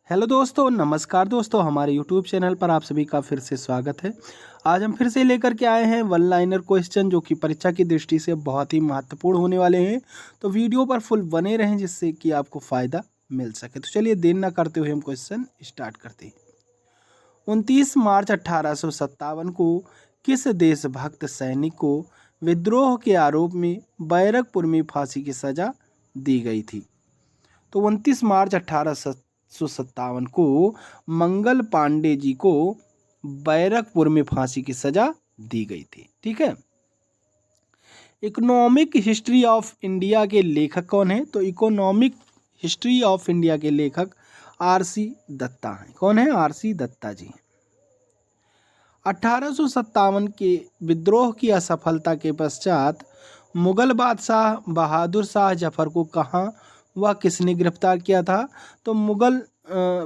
Hello दोस्तों, नमस्कार दोस्तों। हमारे यूट्यूब चैनल पर आप सभी का फिर से स्वागत है। आज हम फिर से लेकर के आए हैं वन लाइनर क्वेश्चन जो कि परीक्षा की दृष्टि से बहुत ही महत्वपूर्ण होने वाले हैं। तो वीडियो पर फुल बने रहें जिससे कि आपको फ़ायदा मिल सके। तो चलिए देर न करते हुए हम क्वेश्चन स्टार्ट करते हैं। 29 मार्च 1857 को किस देशभक्त सैनिक को विद्रोह के आरोप में बैरकपुर में फांसी की सज़ा दी गई थी? तो 29 मार्च 1857 को मंगल पांडे जी को बैरकपुर में फांसी की सजा दी गई थी। ठीक है। इकोनॉमिक हिस्ट्री ऑफ इंडिया के लेखक कौन है? तो इकोनॉमिक हिस्ट्री ऑफ इंडिया के लेखक आरसी दत्ता हैं। कौन है? आरसी दत्ता जी हैं। 1857 के विद्रोह की असफलता के पश्चात मुगल बादशाह बहादुर शाह जफर को कहाँ व किसने गिरफ्तार किया था? तो मुगल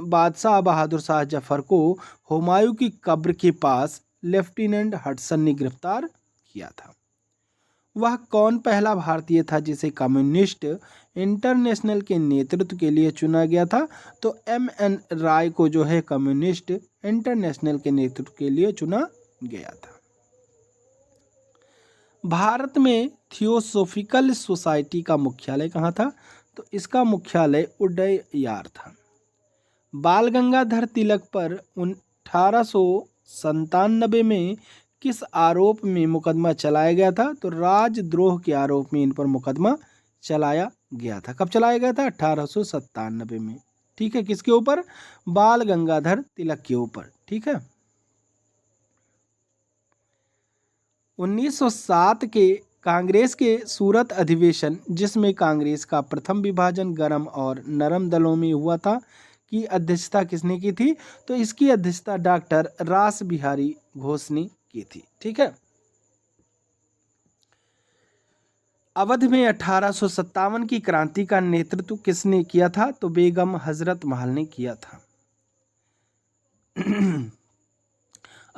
बादशाह बहादुर शाह जफर को हुमायूं की कब्र के पास लेफ्टिनेंट हडसन ने गिरफ्तार किया था। वह कौन पहला भारतीय था जिसे कम्युनिस्ट इंटरनेशनल के नेतृत्व के लिए चुना गया था? तो एम.एन. राय को जो है कम्युनिस्ट इंटरनेशनल के नेतृत्व के लिए चुना गया था। भारत में थियोसॉफिकल सोसाइटी का मुख्यालय कहाँ था? तो इसका मुख्यालय उदययार था। बाल गंगाधर तिलक पर 1897 में किस आरोप में मुकदमा चलाया गया था? तो राजद्रोह के आरोप में इन पर मुकदमा चलाया गया था। कब चलाया गया था? 1897 में। ठीक है। किसके ऊपर? बाल गंगाधर तिलक के ऊपर। ठीक है। 1907 के कांग्रेस के सूरत अधिवेशन जिसमें कांग्रेस का प्रथम विभाजन गर्म और नरम दलों में हुआ था की अध्यक्षता किसने की थी? तो इसकी अध्यक्षता डॉक्टर रास बिहारी घोष ने की थी। ठीक है। अवध में 1857 की क्रांति का नेतृत्व किसने किया था? तो बेगम हजरत महल ने किया था।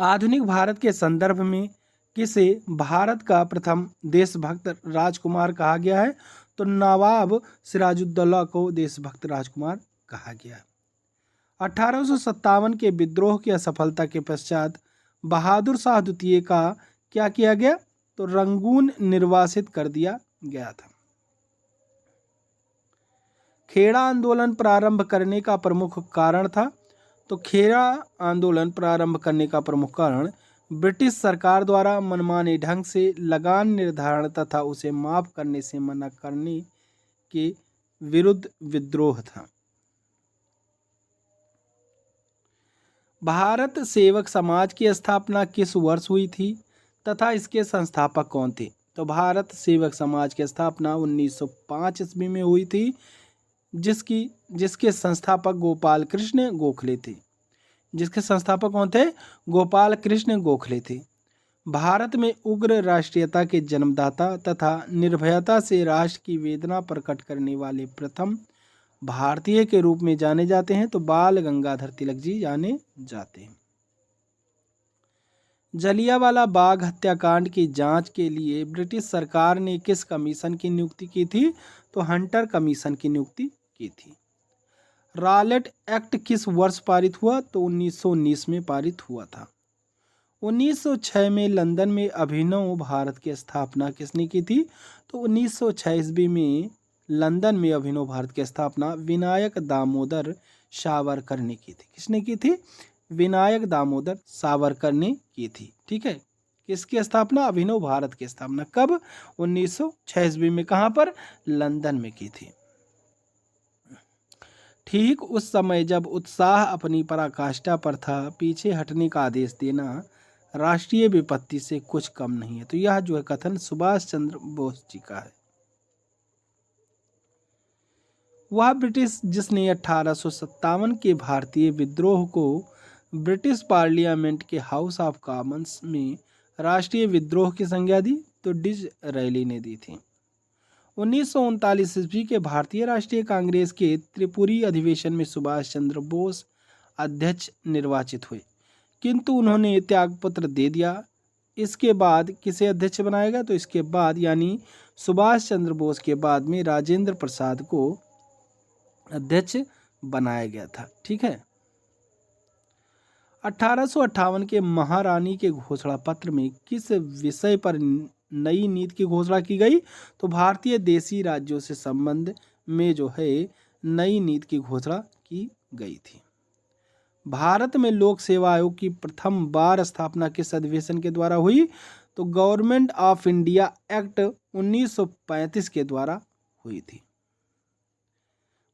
आधुनिक भारत के संदर्भ में किसे भारत का प्रथम देशभक्त राजकुमार कहा गया है? तो नवाब सिराजुद्दौला को देशभक्त राजकुमार कहा गया है। 1857 के विद्रोह की असफलता के पश्चात बहादुर शाह द्वितीय का क्या किया गया? तो रंगून निर्वासित कर दिया गया था। खेड़ा आंदोलन प्रारंभ करने का प्रमुख कारण था? तो खेड़ा आंदोलन प्रारंभ करने का प्रमुख कारण ब्रिटिश सरकार द्वारा मनमाने ढंग से लगान निर्धारण तथा उसे माफ करने से मना करने के विरुद्ध विद्रोह था। भारत सेवक समाज की स्थापना किस वर्ष हुई थी तथा इसके संस्थापक कौन थे? तो भारत सेवक समाज की स्थापना 1905 ईस्वी में हुई थी जिसके संस्थापक गोपाल कृष्ण गोखले थे। जिसके संस्थापक कौन थे? गोपाल कृष्ण गोखले थे। भारत में उग्र राष्ट्रीयता के जन्मदाता तथा निर्भयता से राष्ट्र की वेदना प्रकट करने वाले प्रथम भारतीय के रूप में जाने जाते हैं। तो बाल गंगाधर तिलक जी जाने जाते हैं। जलियांवाला बाग हत्याकांड की जांच के लिए ब्रिटिश सरकार ने किस कमीशन की नियुक्ति की थी? तो हंटर कमीशन की नियुक्ति की थी। रॉलेट एक्ट किस वर्ष पारित हुआ? तो 1919 में पारित हुआ था। 1906 में लंदन में अभिनव भारत की स्थापना किसने की थी? तो 1906 ईस्वी में लंदन में अभिनव भारत की स्थापना विनायक दामोदर सावरकर ने की थी। किसने की थी? विनायक दामोदर सावरकर ने की थी। ठीक है। किसकी स्थापना? अभिनव भारत की स्थापना कब? 1906 ईस्वी में। कहाँ पर? लंदन में की थी। ठीक उस समय जब उत्साह अपनी पराकाष्ठा पर था, पीछे हटने का आदेश देना राष्ट्रीय विपत्ति से कुछ कम नहीं है। तो यह जो है कथन सुभाष चंद्र बोस जी का है। वह ब्रिटिश जिसने 1857 के भारतीय विद्रोह को ब्रिटिश पार्लियामेंट के हाउस ऑफ कॉमन्स में राष्ट्रीय विद्रोह की संज्ञा दी? तो डिसरेली ने दी थी। 1939 ईस्वी के भारतीय राष्ट्रीय कांग्रेस के त्रिपुरी अधिवेशन में सुभाष चंद्र बोस अध्यक्ष निर्वाचित हुए किंतु उन्होंने त्यागपत्र दे दिया। इसके बाद किसे अध्यक्ष बनाया गया? तो इसके बाद यानी सुभाष चंद्र बोस के बाद में राजेंद्र प्रसाद को अध्यक्ष बनाया गया था। ठीक है। 1858 के महारानी के घोषणा पत्र में किस विषय पर नई नीति की घोषणा की गई? तो भारतीय देशी राज्यों से संबंध में जो है नई नीति की घोषणा की गई थी। भारत में लोक सेवा आयोग की प्रथम बार स्थापना किस अधिवेशन के द्वारा हुई? तो गवर्नमेंट ऑफ इंडिया एक्ट 1935 के द्वारा हुई थी।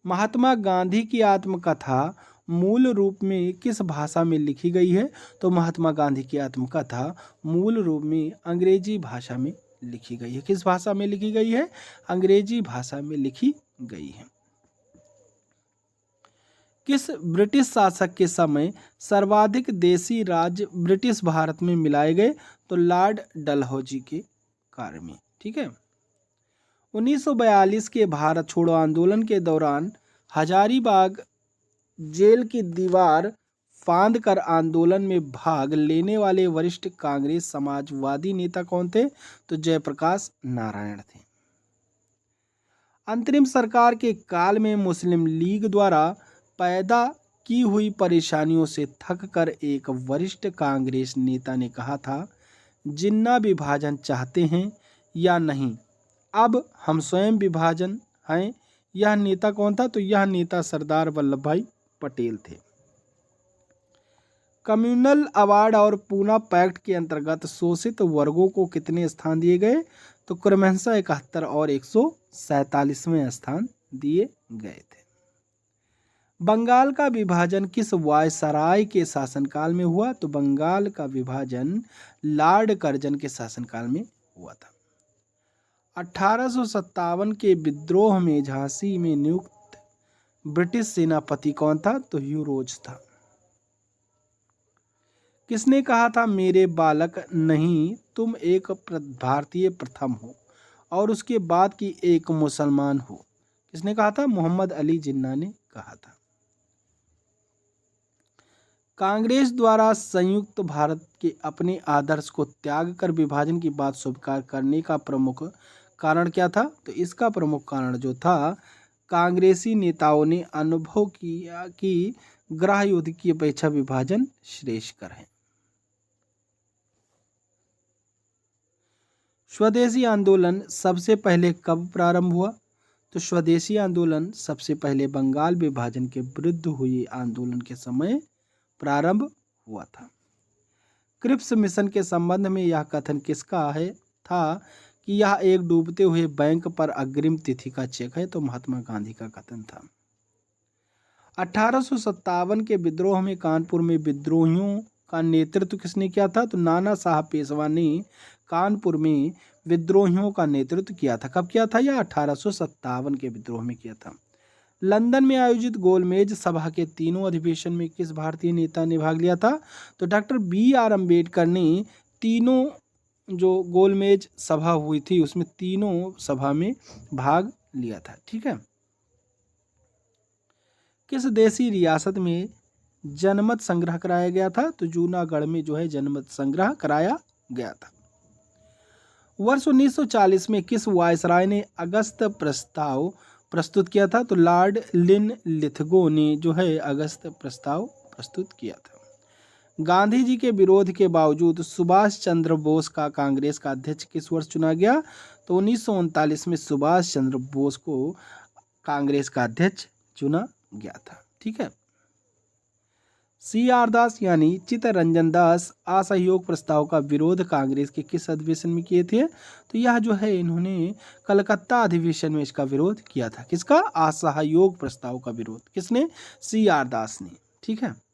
महात्मा गांधी की आत्मकथा मूल रूप में किस भाषा में लिखी गई है? तो महात्मा गांधी की आत्मकथा मूल रूप में अंग्रेजी भाषा में लिखी गई है। किस भाषा में लिखी गई है? अंग्रेजी भाषा में लिखी गई है। किस ब्रिटिश शासक के समय सर्वाधिक देशी राज्य ब्रिटिश भारत में मिलाए गए? तो लॉर्ड डलहौजी के कार्य में। ठीक है। 1942 के भारत छोड़ो आंदोलन के दौरान हजारीबाग जेल की दीवार फांदकर आंदोलन में भाग लेने वाले वरिष्ठ कांग्रेस समाजवादी नेता कौन थे? तो जयप्रकाश नारायण थे। अंतरिम सरकार के काल में मुस्लिम लीग द्वारा पैदा की हुई परेशानियों से थककर एक वरिष्ठ कांग्रेस नेता ने कहा था, जिन्ना विभाजन चाहते हैं या नहीं, अब हम स्वयं विभाजन हैं। यह नेता कौन था? तो यह नेता सरदार वल्लभ भाई पटेल थे। कम्युनल अवार्ड और पूना पैक्ट के अंतर्गत शोषित वर्गों को कितने स्थान दिए गए? तो क्रमशः 71 और 147वें स्थान दिए गए थे। बंगाल का विभाजन किस वायसराय के शासनकाल में हुआ? तो बंगाल का विभाजन लॉर्ड कर्जन के शासनकाल में हुआ था। 1857 के विद्रोह में झांसी में नियुक्त ब्रिटिश सेनापति कौन था? तो ह्यू रोज था। किसने कहा था, मेरे बालक नहीं, तुम एक भारतीय प्रथम हो और उसके बाद की एक मुसलमान हो? किसने कहा था? मोहम्मद अली जिन्ना ने कहा था। कांग्रेस द्वारा संयुक्त भारत के अपने आदर्श को त्याग कर विभाजन की बात स्वीकार करने का प्रमुख कारण क्या था? तो इसका प्रमुख कारण जो था, कांग्रेसी नेताओं ने अनुभव किया कि गृह युद्ध की अपेक्षा विभाजन श्रेयस्कर है। स्वदेशी आंदोलन सबसे पहले कब प्रारंभ हुआ? तो स्वदेशी आंदोलन सबसे पहले बंगाल विभाजन के विरुद्ध हुए आंदोलन के समय प्रारंभ हुआ था। क्रिप्स मिशन के संबंध में यह कथन किसका था कि यह एक डूबते हुए बैंक पर अग्रिम तिथि का चेक है? तो महात्मा गांधी का कथन था। 1857 के विद्रोह में कानपुर में विद्रोहियों का नेतृत्व किसने किया था? तो नाना साहब पेशवा ने कानपुर में विद्रोहियों का नेतृत्व किया था। कब किया था? यह 1857 के विद्रोह में किया था। लंदन में आयोजित गोलमेज सभा के तीनों अधिवेशन में किस भारतीय नेता ने भाग लिया था? तो डॉक्टर BR अम्बेडकर ने तीनों जो गोलमेज सभा हुई थी उसमें तीनों सभा में भाग लिया था। ठीक है। किस देशी रियासत में जनमत संग्रह कराया गया था? तो जूनागढ़ में जो है जनमत संग्रह कराया गया था। वर्ष 1940 में किस वायसराय ने अगस्त प्रस्ताव प्रस्तुत किया था? तो लॉर्ड लिनलिथगो ने जो है अगस्त प्रस्ताव प्रस्तुत किया था। गांधी जी के विरोध के बावजूद सुभाष चंद्र बोस का कांग्रेस का अध्यक्ष किस वर्ष चुना गया? तो 1939 में सुभाष चंद्र बोस को कांग्रेस का अध्यक्ष चुना गया था। ठीक है। CR दास यानी चित्तरंजन दास असहयोग प्रस्ताव का विरोध कांग्रेस के किस अधिवेशन में किए थे? तो यह जो है इन्होंने कलकत्ता अधिवेशन में इसका विरोध किया था। किसका? असहयोग प्रस्ताव का विरोध किसने? CR दास ने। ठीक है।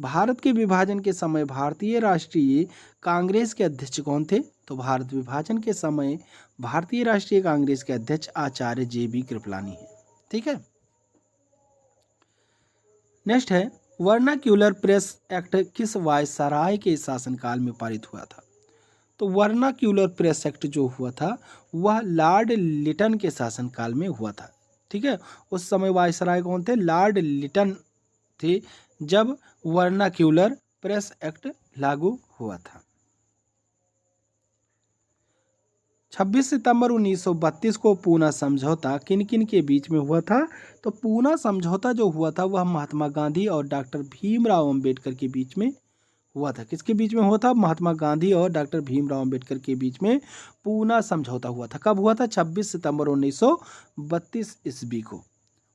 भारत के विभाजन के समय भारतीय राष्ट्रीय कांग्रेस के अध्यक्ष कौन थे? तो भारत विभाजन के समय भारतीय राष्ट्रीय कांग्रेस के अध्यक्ष आचार्य JB कृपलानी है। ठीक है। नेक्स्ट है, वर्नाक्यूलर प्रेस एक्ट किस वायसराय के शासनकाल में पारित हुआ था? तो वर्नाक्यूलर प्रेस एक्ट जो हुआ था वह लॉर्ड लिटन के शासनकाल में हुआ था। ठीक है। उस समय वायसराय कौन थे? लॉर्ड लिटन थे जब वर्नाक्यूलर प्रेस एक्ट लागू हुआ था। 26 सितंबर 1932 को पूना समझौता किन किन के बीच में हुआ था? तो पूना समझौता जो हुआ था वह महात्मा गांधी और डॉक्टर भीमराव अंबेडकर के बीच में हुआ था। किसके बीच में हुआ था? महात्मा गांधी और डॉक्टर भीमराव अंबेडकर के बीच में पूना समझौता हुआ था। कब हुआ था? 26 सितंबर 1932 ईस्वी को।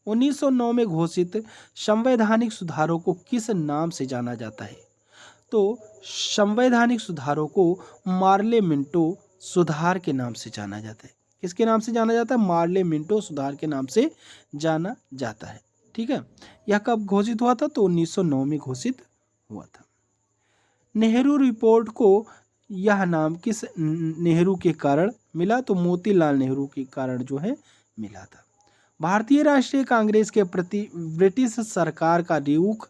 1909 में घोषित संवैधानिक सुधारों को किस नाम से जाना जाता है? तो संवैधानिक सुधारों को मार्ले मिंटो सुधार के नाम से जाना जाता है। किसके नाम से जाना जाता है? मार्ले मिंटो सुधार के नाम से जाना जाता है। ठीक है, यह कब घोषित हुआ था? तो 1909 में घोषित हुआ था। नेहरू रिपोर्ट को यह नाम किस नेहरू के कारण मिला? तो मोतीलाल नेहरू के कारण जो है मिला था। भारतीय राष्ट्रीय कांग्रेस के प्रति ब्रिटिश सरकार का रुख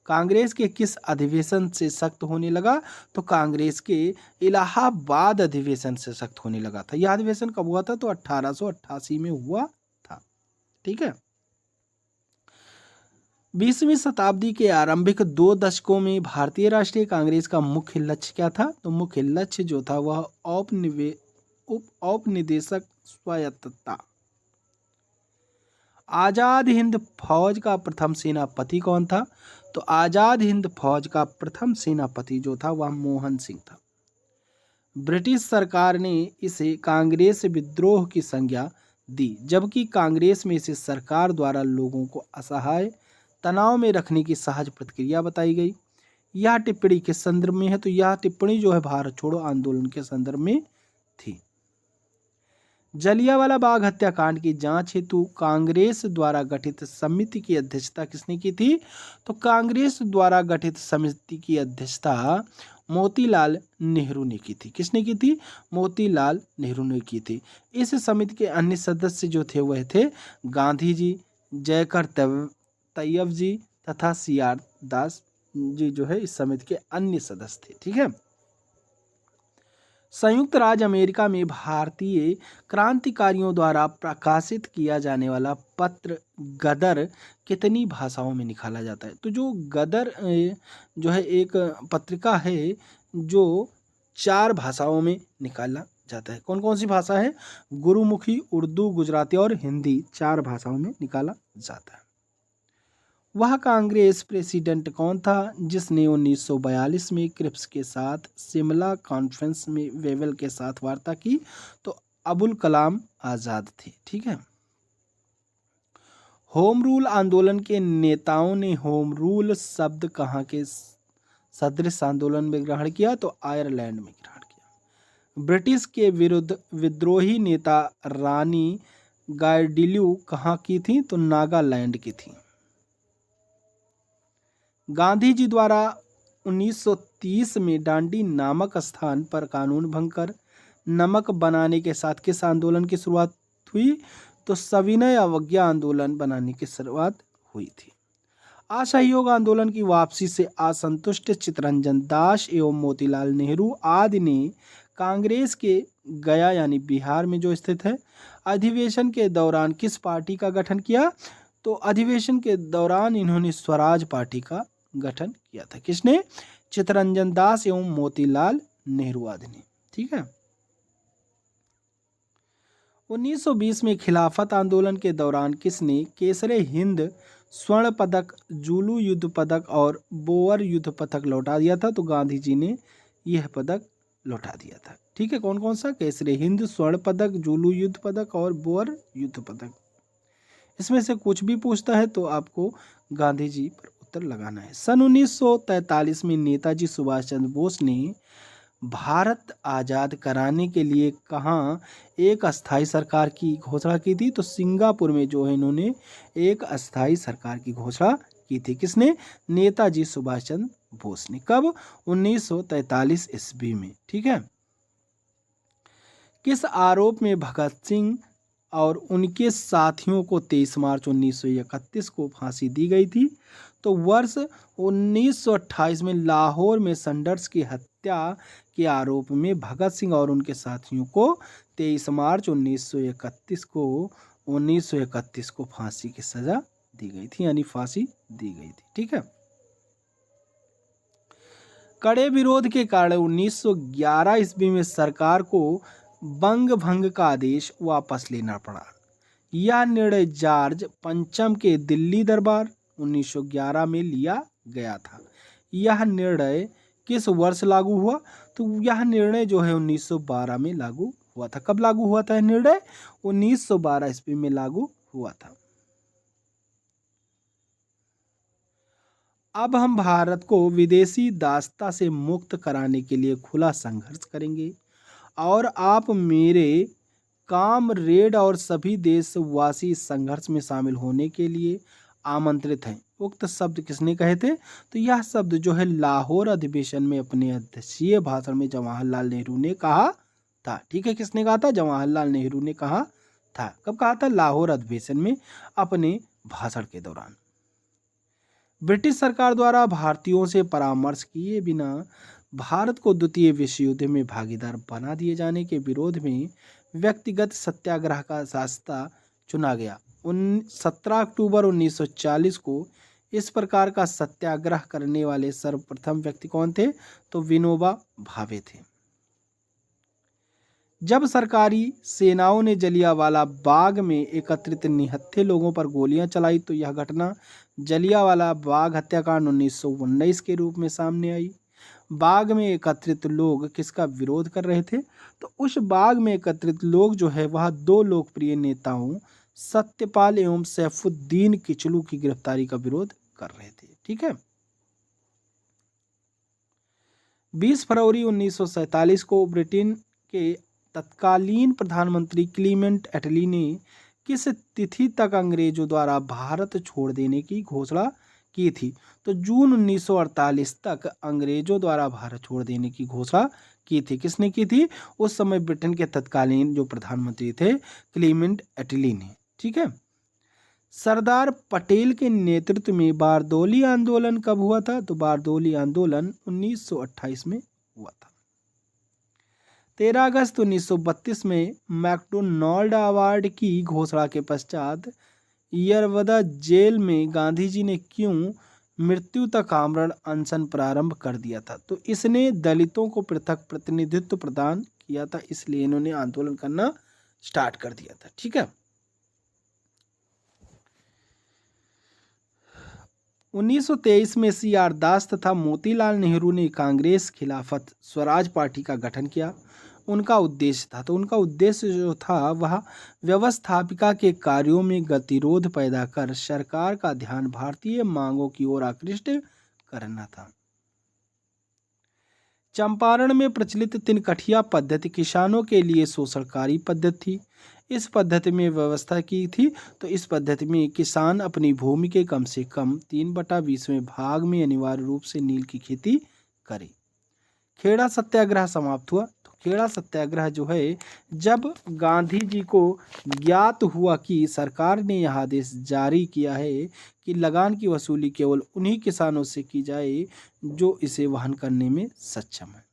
कांग्रेस के किस अधिवेशन से सख्त होने लगा? तो कांग्रेस के इलाहाबाद अधिवेशन से सख्त होने लगा था। यह अधिवेशन कब हुआ था? तो 1888 में हुआ था। ठीक है, 20वीं शताब्दी के आरंभिक 2 दशकों में भारतीय राष्ट्रीय कांग्रेस का मुख्य लक्ष्य क्या था? तो मुख्य लक्ष्य जो था वह औपनिवेशिक स्वायत्तता। आजाद हिंद फौज का प्रथम सेनापति कौन था? तो आजाद हिंद फौज का प्रथम सेनापति जो था वह मोहन सिंह था। ब्रिटिश सरकार ने इसे कांग्रेस विद्रोह की संज्ञा दी, जबकि कांग्रेस में इसे सरकार द्वारा लोगों को असहाय तनाव में रखने की सहज प्रतिक्रिया बताई गई। यह टिप्पणी किस संदर्भ में है? तो यह टिप्पणी जो है भारत छोड़ो आंदोलन के संदर्भ में थी। जलियांवाला बाग हत्याकांड की जांच हेतु कांग्रेस द्वारा गठित समिति की अध्यक्षता किसने की थी? तो कांग्रेस द्वारा गठित समिति की अध्यक्षता मोतीलाल नेहरू ने की थी। किसने की थी? मोतीलाल नेहरू ने की थी। इस समिति के अन्य सदस्य जो थे वह थे गांधी जी, जयकर तैयब जी तथा CR दास जी जो है इस समिति के अन्य सदस्य थे। ठीक है, संयुक्त राज्य अमेरिका में भारतीय क्रांतिकारियों द्वारा प्रकाशित किया जाने वाला पत्र गदर कितनी भाषाओं में निकाला जाता है? तो जो गदर जो है एक पत्रिका है जो 4 भाषाओं में निकाला जाता है। कौन कौन सी भाषा है? गुरुमुखी, उर्दू, गुजराती और हिंदी, 4 भाषाओं में निकाला जाता है। वह कांग्रेस प्रेसिडेंट कौन था जिसने 1942 में क्रिप्स के साथ शिमला कॉन्फ्रेंस में वेवल के साथ वार्ता की? तो अबुल कलाम आजाद थे। ठीक है, होम रूल आंदोलन के नेताओं ने होम रूल शब्द कहाँ के सदृश आंदोलन में ग्रहण किया? तो आयरलैंड में ग्रहण किया। ब्रिटिश के विरुद्ध विद्रोही नेता रानी गाइडिल्यू कहाँ की थी? तो नागालैंड की थी। गांधी जी द्वारा 1930 में डांडी नामक स्थान पर कानून भंग कर नमक बनाने के साथ किस आंदोलन की शुरुआत हुई? तो सविनय अवज्ञा आंदोलन बनाने की शुरुआत हुई थी। असहयोग आंदोलन की वापसी से असंतुष्ट चित्तरंजन दास एवं मोतीलाल नेहरू आदि ने कांग्रेस के गया यानी बिहार में जो स्थित है अधिवेशन के दौरान किस पार्टी का गठन किया? तो अधिवेशन के दौरान इन्होंने स्वराज पार्टी का गठन किया था। किसने? चित्तरंजन दास एवं मोतीलाल नेहरू आदि ने। ठीक है, 1920 में खिलाफत आंदोलन के दौरान किसने केसरे हिंद स्वर्ण पदक, जुलू युद्ध पदक और बोअर युद्ध पदक लौटा दिया था? तो गांधी जी ने यह पदक लौटा दिया था। ठीक है, कौन कौन सा? केसरे हिंद स्वर्ण पदक, जुलू युद्ध पदक और बोअर युद्ध पदक। इसमें से कुछ भी पूछता है तो आपको गांधी जी पर उत्तर लगाना है। सन 1943 में नेताजी सुभाष चंद्र बोस ने भारत आज़ाद कराने के लिए कहाँ एक अस्थाई सरकार की घोषणा की थी? तो सिंगापुर में जो है इन्होंने एक अस्थाई सरकार की घोषणा की थी। किसने? नेताजी सुभाष चंद्र बोस ने। कब? 1943 ईस्वी में। ठीक है, किस आरोप में भगत सिंह और उनके साथियों को 23 मार्च 1931 को फांसी दी गई थी? तो वर्ष 1928 में लाहौर में सैंडर्स की हत्या के आरोप में भगत सिंह और उनके साथियों को 23 मार्च 1931 को फांसी की सजा दी गई थी, यानी फांसी दी गई थी। ठीक है, कड़े विरोध के कारण 1911 ईस्वी में सरकार को बंग भंग का आदेश वापस लेना पड़ा। यह निर्णय जॉर्ज पंचम के दिल्ली दरबार 1911 में लिया गया था। यह निर्णय किस वर्ष लागू हुआ? तो यह निर्णय जो है 1912 में लागू हुआ था। कब लागू हुआ था यह निर्णय? 1912 ईस्वी में लागू हुआ था। अब हम भारत को विदेशी दासता से मुक्त कराने के लिए खुला संघर्ष करेंगे और आप मेरे कामरेड और सभी देशवासी इस संघर्ष में शामिल होने के लिए आमंत्रित हैं। उक्त शब्द किसने कहे थे? तो यह शब्द जो है लाहौर अधिवेशन में अपने अध्यक्षीय भाषण में जवाहरलाल नेहरू ने कहा था। ठीक है, किसने कहा था? जवाहरलाल नेहरू ने कहा था। कब कहा था? लाहौर अधिवेशन में अपने भाषण के दौरान। ब्रिटिश सरकार द्वारा भारतीयों से परामर्श किए बिना भारत को द्वितीय विश्व युद्ध में भागीदार बना दिए जाने के विरोध में व्यक्तिगत सत्याग्रह का रास्ता चुना गया। 17 अक्टूबर 1940 को इस प्रकार का सत्याग्रह करने वाले सर्वप्रथम व्यक्ति कौन थे? तो विनोबा भावे थे। जब सरकारी सेनाओं ने जलियांवाला बाग में एकत्रित निहत्थे लोगों पर गोलियां चलाई तो यह घटना जलियांवाला बाग हत्याकांड 1919 के रूप में सामने आई। बाग में एकत्रित लोग किसका विरोध कर रहे थे? तो उस बाग में एकत्रित लोग जो है वह दो लोकप्रिय नेताओं सत्यपाल एवं सैफुद्दीन किचलू की गिरफ्तारी का विरोध कर रहे थे। ठीक है। 20 फरवरी 1947 को ब्रिटेन के तत्कालीन प्रधानमंत्री क्लीमेंट एटली ने किस तिथि तक अंग्रेजों द्वारा भारत छोड़ देने की घोषणा की थी? तो जून 1948 तक अंग्रेजों द्वारा भारत छोड़ देने की घोषणा की थी। किसने की थी? उस समय ब्रिटेन के तत्कालीन जो प्रधानमंत्री थे क्लीमेंट एटली ने। ठीक है। सरदार पटेल के नेतृत्व में बारदौली आंदोलन कब हुआ था? तो बारदौली आंदोलन 1928 में हुआ था। 13 अगस्त 1932 में मैकडोनाल्ड अवार्ड की घोषणा के पश्चात यरवदा जेल में गांधी जी ने क्यों मृत्यु तक आमरण अनशन प्रारंभ कर दिया था? तो इसने दलितों को पृथक प्रतिनिधित्व प्रदान किया था, इसलिए इन्होंने आंदोलन करना स्टार्ट कर दिया था। ठीक है। 1923 में CR दास तथा मोतीलाल नेहरू ने कांग्रेस खिलाफत स्वराज पार्टी का गठन किया। उनका उद्देश्य जो था वह व्यवस्थापिका के कार्यों में गतिरोध पैदा कर सरकार का ध्यान भारतीय मांगों की ओर आकृष्ट करना था। चंपारण में प्रचलित तिनकठिया पद्धति किसानों के लिए शोषणकारी पद्धति थी। इस पद्धति में व्यवस्था की थी तो इस पद्धति में किसान अपनी भूमि के कम से कम 3/20वें भाग में अनिवार्य रूप से नील की खेती करे। खेड़ा सत्याग्रह समाप्त हुआ। तो खेड़ा सत्याग्रह जो है जब गांधी जी को ज्ञात हुआ कि सरकार ने यह आदेश जारी किया है कि लगान की वसूली केवल उन्हीं किसानों से की जाए जो इसे वहन करने में सक्षम है।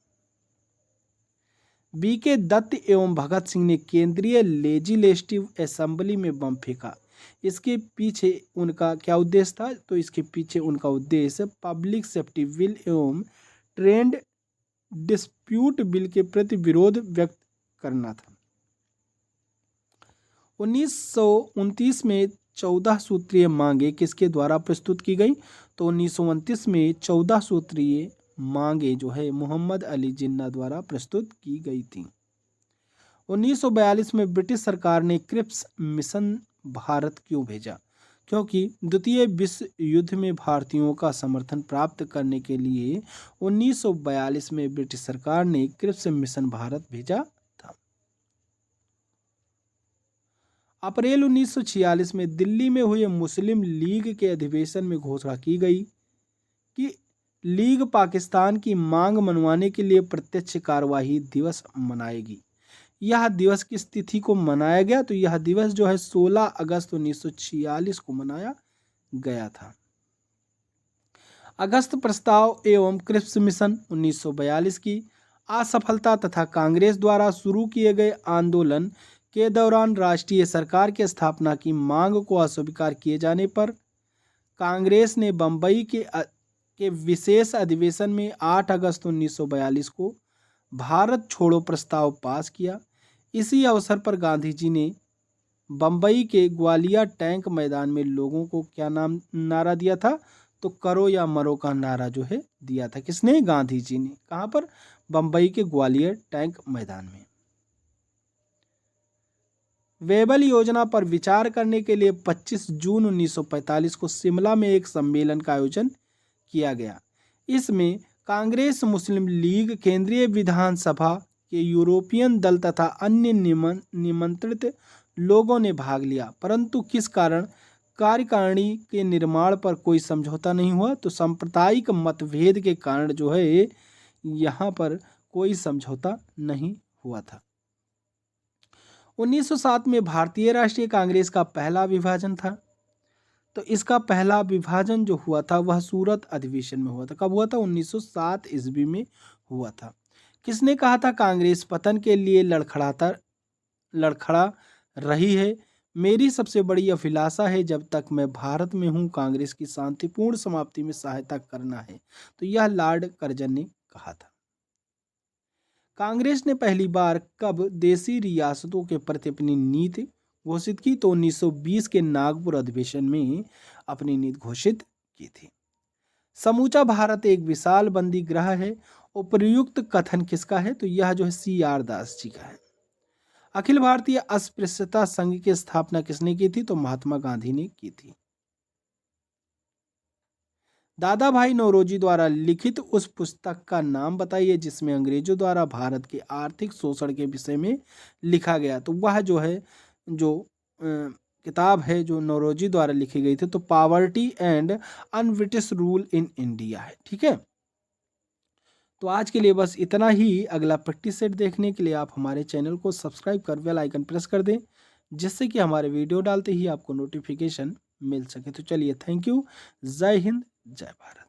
BK दत्त एवं भगत सिंह ने केंद्रीय लेजिस्लेटिव असेंबली में बम फेंका। इसके पीछे उनका क्या उद्देश्य था? तो इसके पीछे उनका उद्देश्य पब्लिक सेफ्टी बिल एवं ट्रेड डिस्प्यूट बिल के प्रति विरोध व्यक्त करना था। 1929 में 14 सूत्रीय मांगे किसके द्वारा प्रस्तुत की गई? तो 1929 में 14 सूत्रीय मांगे जो है मोहम्मद अली जिन्ना द्वारा प्रस्तुत की गई थी। 1942 में ब्रिटिश सरकार ने क्रिप्स मिशन भारत क्यों भेजा? क्योंकि द्वितीय विश्व युद्ध में भारतीयों का समर्थन प्राप्त करने के लिए 1942 में ब्रिटिश सरकार ने क्रिप्स मिशन भारत भेजा था। अप्रैल 1946 में दिल्ली में हुए मुस्लिम लीग के अधिवेशन में घोषणा की गई कि लीग पाकिस्तान की मांग मनवाने के लिए प्रत्यक्ष कार्यवाही दिवस मनाएगी। यह दिवस किस तिथि को मनाया गया? तो यह दिवस जो है 16 अगस्त 1946 को मनाया गया था। अगस्त प्रस्ताव एवं क्रिप्स मिशन 1942 की असफलता तथा कांग्रेस द्वारा शुरू किए गए आंदोलन के दौरान राष्ट्रीय सरकार की स्थापना की मांग को अस्वीकार किए जाने पर कांग्रेस ने बंबई के विशेष अधिवेशन में 8 अगस्त 1942 को भारत छोड़ो प्रस्ताव पास किया। इसी अवसर पर गांधी जी ने बम्बई के ग्वालिया टैंक मैदान में लोगों को क्या नारा दिया था? तो करो या मरो का नारा जो है दिया था। किसने? गांधी जी ने। कहाँ पर? बम्बई के ग्वालियर टैंक मैदान में। वेबल योजना पर विचार करने के लिए 25 जून 1945 को शिमला में एक सम्मेलन का आयोजन किया गया। इसमें कांग्रेस, मुस्लिम लीग, केंद्रीय विधानसभा के यूरोपियन दल तथा अन्य निमंत्रित लोगों ने भाग लिया, परंतु किस कारण कार्यकारिणी के निर्माण पर कोई समझौता नहीं हुआ? तो सांप्रदायिक मतभेद के कारण जो है यहाँ पर कोई समझौता नहीं हुआ था। 1907 में भारतीय राष्ट्रीय कांग्रेस का पहला विभाजन था। तो इसका पहला विभाजन जो हुआ था वह सूरत अधिवेशन में हुआ था। कब हुआ था? 1907 ईस्वी में हुआ था। किसने कहा था कांग्रेस पतन के लिए लड़खड़ा रही है? मेरी सबसे बड़ी अभिलाषा है जब तक मैं भारत में हूँ कांग्रेस की शांतिपूर्ण समाप्ति में सहायता करना है। तो यह लॉर्ड कर्जन ने कहा था। कांग्रेस ने पहली बार कब देशी रियासतों के प्रति अपनी नीति घोषित की? तो 1920 के नागपुर अधिवेशन में अपनी नीति घोषित की थी। समूचा भारत एक विशाल बंदी गृह है। उपर्युक्त कथन किसका है? तो यह जो है CR दास जी का है। अखिल भारतीय अस्पृश्यता संघ की स्थापना किसने की थी? तो महात्मा गांधी ने की थी। दादा भाई नौरोजी द्वारा लिखित उस पुस्तक का नाम बताइए जिसमें अंग्रेजों द्वारा भारत के आर्थिक शोषण के विषय में लिखा गया। तो वह जो है किताब है जो नौरोजी द्वारा लिखी गई थी, तो poverty and un-British rule in India है। ठीक है, तो आज के लिए बस इतना ही। अगला प्रैक्टिस सेट देखने के लिए आप हमारे चैनल को सब्सक्राइब कर बेल आइकन प्रेस कर दें, जिससे कि हमारे वीडियो डालते ही आपको नोटिफिकेशन मिल सके। तो चलिए, थैंक यू। जय हिंद, जय भारत।